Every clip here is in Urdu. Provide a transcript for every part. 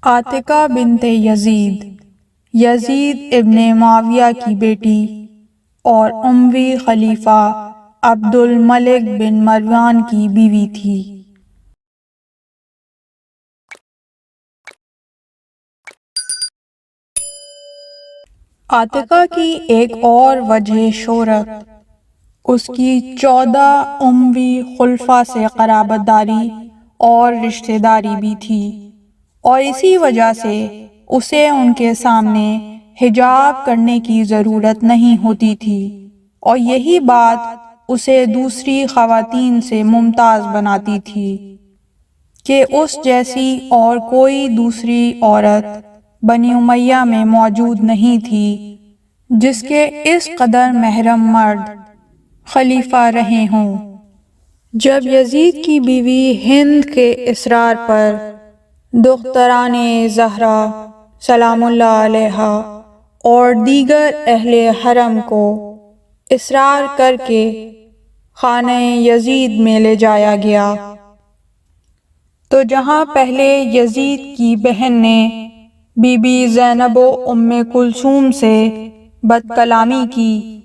عاتقہ بنت یزید، یزید ابن معاویہ کی بیٹی اور اموی خلیفہ عبد الملک بن مروان کی بیوی تھی۔ عاتقہ کی ایک اور وجہ شہرت اس کی 14 اموی خلفاء سے قرابت داری اور رشتہ داری بھی تھی، اور اسی وجہ سے اسے ان کے سامنے حجاب کرنے کی ضرورت نہیں ہوتی تھی، اور یہی بات اسے دوسری خواتین سے ممتاز بناتی تھی کہ اس جیسی اور کوئی دوسری عورت بنی امیہ میں موجود نہیں تھی جس کے اس قدر محرم مرد خلیفہ رہے ہوں۔ جب یزید کی بیوی ہند کے اصرار پر دختران زہرا سلام اللہ علیہا اور دیگر اہل حرم کو اصرار کر کے خانہ یزید میں لے جایا گیا، تو جہاں پہلے یزید کی بہن نے بی بی زینب و ام کلثوم سے بد کلامی کی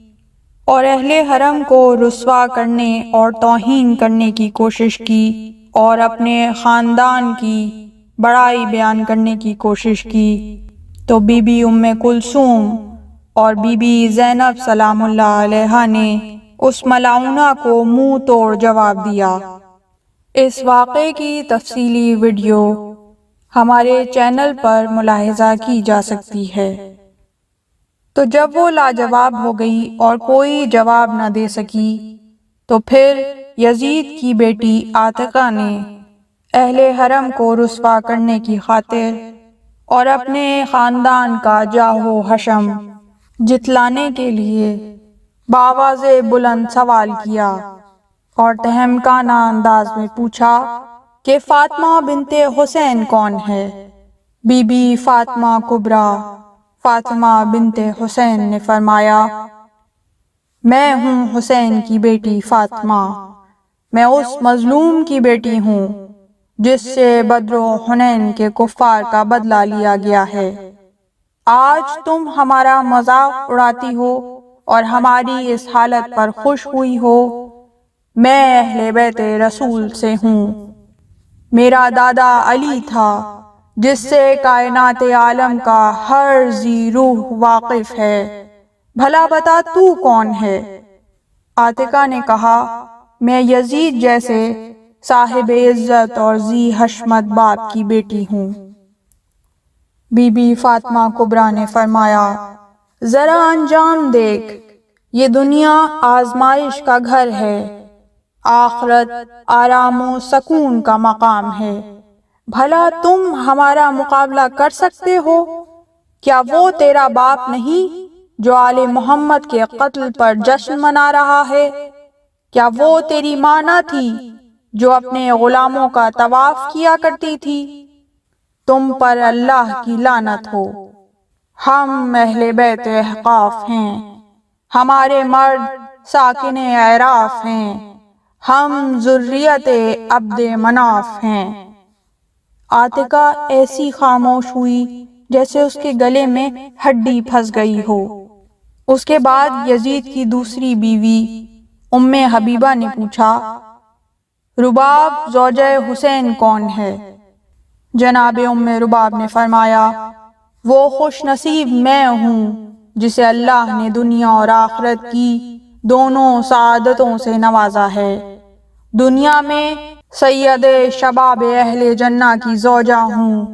اور اہل حرم کو رسوا کرنے اور توہین کرنے کی کوشش کی اور اپنے خاندان کی بڑائی بیان کرنے کی کوشش کی، تو بی بی ام کلثوم اور بی بی زینب سلام اللہ علیہا نے اس ملعونہ کو منہ توڑ جواب دیا۔ اس واقعے کی تفصیلی ویڈیو ہمارے چینل پر ملاحظہ کی جا سکتی ہے۔ تو جب وہ لاجواب ہو گئی اور کوئی جواب نہ دے سکی، تو پھر یزید کی بیٹی عاتقہ نے اہل حرم کو رسوا کرنے کی خاطر اور اپنے خاندان کا جاہ و حشم جتلانے کے لیے بآواز بلند سوال کیا اور تہمکانہ انداز میں پوچھا کہ فاطمہ بنت حسین کون ہے؟ بی بی فاطمہ کبریٰ فاطمہ بنت حسین نے فرمایا، میں ہوں حسین کی بیٹی فاطمہ، میں اس مظلوم کی بیٹی ہوں جس سے بدر و حنین کے کفار کا بدلہ لیا گیا ہے۔ آج تم ہمارا مذاق اڑاتی ہو اور ہماری اس حالت پر خوش ہوئی ہو۔ میں اہل بیت رسول سے ہوں، میرا دادا علی تھا جس سے کائنات عالم کا ہر ذی روح واقف ہے، بھلا بتا تو کون ہے؟ عاتقہ نے کہا، میں یزید جیسے صاحب عزت اور ذی حشمت باپ کی بیٹی ہوں۔ بی بی فاطمہ کبریٰ نے فرمایا، ذرا انجام دیکھ، یہ دنیا آزمائش کا گھر ہے، آخرت آرام و سکون کا مقام ہے، بھلا تم ہمارا مقابلہ کر سکتے ہو؟ کیا وہ تیرا باپ نہیں جو آل محمد کے قتل پر جشن منا رہا ہے؟ کیا وہ تیری ماں نہ تھی جو اپنے غلاموں کا طواف کیا کرتی تھی؟ تم پر اللہ کی لعنت ہو، ہم اہل بیت احقاف ہیں، ہمارے مرد ساکن اعراف ہیں، ہم ذریت عبد مناف ہیں۔ عاتقہ ایسی خاموش ہوئی جیسے اس کے گلے میں ہڈی پھنس گئی ہو۔ اس کے بعد یزید کی دوسری بیوی ام حبیبہ نے پوچھا، رباب زوجہ حسین کون ہے؟ جناب ام رباب نے فرمایا، وہ خوش نصیب میں ہوں جسے اللہ نے دنیا اور آخرت کی دونوں سعادتوں سے نوازا ہے۔ دنیا میں سید شباب اہل جنہ کی زوجہ ہوں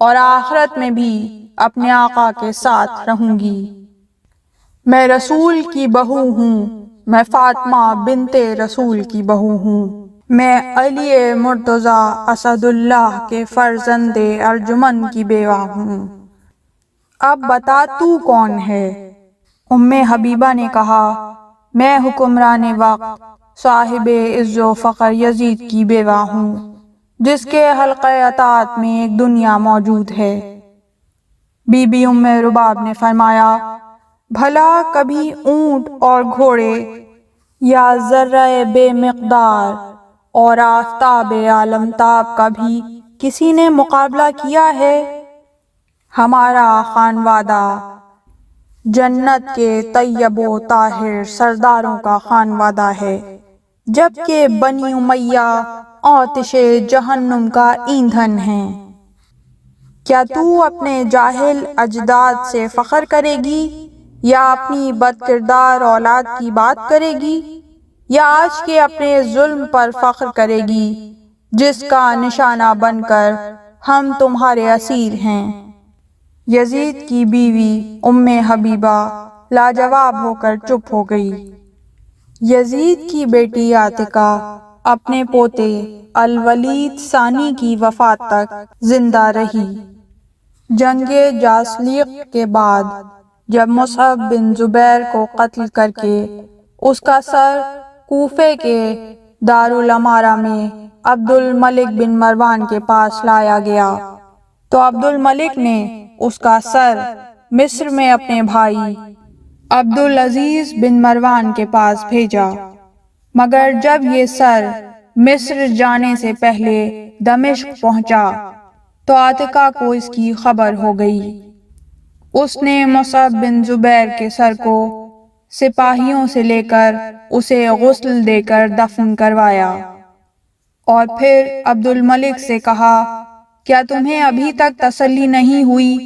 اور آخرت میں بھی اپنے آقا کے ساتھ رہوں گی۔ میں رسول کی بہو ہوں، میں فاطمہ بنت رسول کی بہو ہوں، میں علی مرتضیٰ اسد اللہ کے فرزند ارجمند کی بیوہ ہوں۔ اب بتا تو کون ہے؟ ام حبیبہ نے کہا، میں حکمران وقت صاحب عز و فخر یزید کی بیوہ ہوں جس کے حلقہ اطاعت میں ایک دنیا موجود ہے۔ بی بی ام رباب نے فرمایا، بھلا کبھی اونٹ اور گھوڑے یا ذرہ بے مقدار اور آفتاب عالمتاب کا بھی کسی نے مقابلہ کیا ہے ہمارا خانوادہ جنت کے طیب و طاہر سرداروں کا خانوادہ ہے، جبکہ بنی امیہ آتش جہنم کا ایندھن ہیں۔ کیا تو اپنے جاہل اجداد سے فخر کرے گی یا اپنی بد کردار اولاد کی بات کرے گی، یا آج کے اپنے ظلم پر فخر کرے گی جس کا نشانہ بن کر ہم تمہارے اسیر ہیں؟ یزید کی بیوی ام حبیبہ لاجواب ہو کر چپ ہو گئی۔ یزید کی بیٹی عاتکہ اپنے پوتے الولید ثانی کی وفات تک زندہ رہی۔ جنگ جاثلیق کے بعد جب مصعب بن زبیر کو قتل کر کے اس کا سر کوفے کے دارالامارہ میں عبد الملک بن مروان کے پاس لایا گیا تو عبد الملک نے اس کا سر مصر میں اپنے بھائی عبد العزیز بن مروان کے پاس بھیجا، مگر جب یہ سر مصر جانے سے پہلے دمشق پہنچا تو عاتکہ کو اس کی خبر ہو گئی۔ اس نے مصعب بن زبیر کے سر کو سپاہیوں سے لے کر اسے غسل دے کر دفن کروایا، اور پھر عبد الملک سے کہا، کیا تمہیں ابھی تک تسلی نہیں ہوئی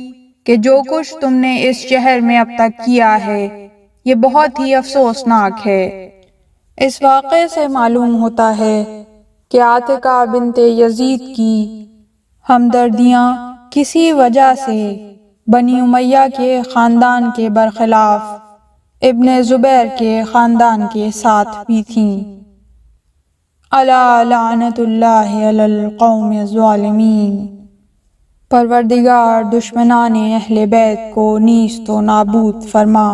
کہ جو کچھ تم نے اس شہر میں اب تک کیا ہے یہ بہت ہی افسوسناک ہے؟ اس واقعے سے معلوم ہوتا ہے کہ عاتکہ بنت یزید کی ہمدردیاں کسی وجہ سے بنی امیہ کے خاندان کے برخلاف ابن زبیر کے خاندان کے ساتھ بھی تھیں۔ الا لعنت اللہ علی القوم الظالمین۔ پروردگار دشمنان اہل بیت کو نیست و نابود فرما۔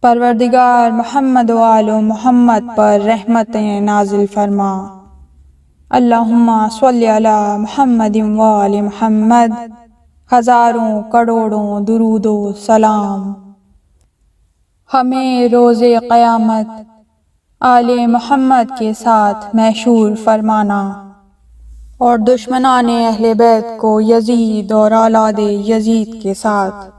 پروردگار محمد و آل محمد پر رحمتیں نازل فرما۔ اللہم صلی علی محمد و آل محمد۔ ہزاروں کروڑوں درود و سلام۔ ہمیں روز قیامت آل محمد کے ساتھ محشور فرمانا، اور دشمنان اہل بیت کو یزید اور اولاد یزید کے ساتھ۔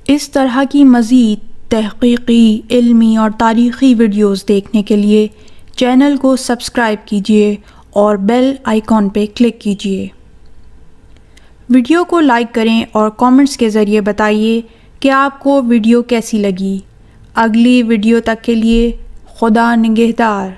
اس طرح کی مزید تحقیقی، علمی اور تاریخی ویڈیوز دیکھنے کے لیے چینل کو سبسکرائب کیجیے اور بیل آئیکن پہ کلک کیجیے۔ ویڈیو کو لائک کریں اور کامنٹس کے ذریعے بتائیے کہ آپ کو ویڈیو کیسی لگی۔ اگلی ویڈیو تک کے لیے خدا نگہدار۔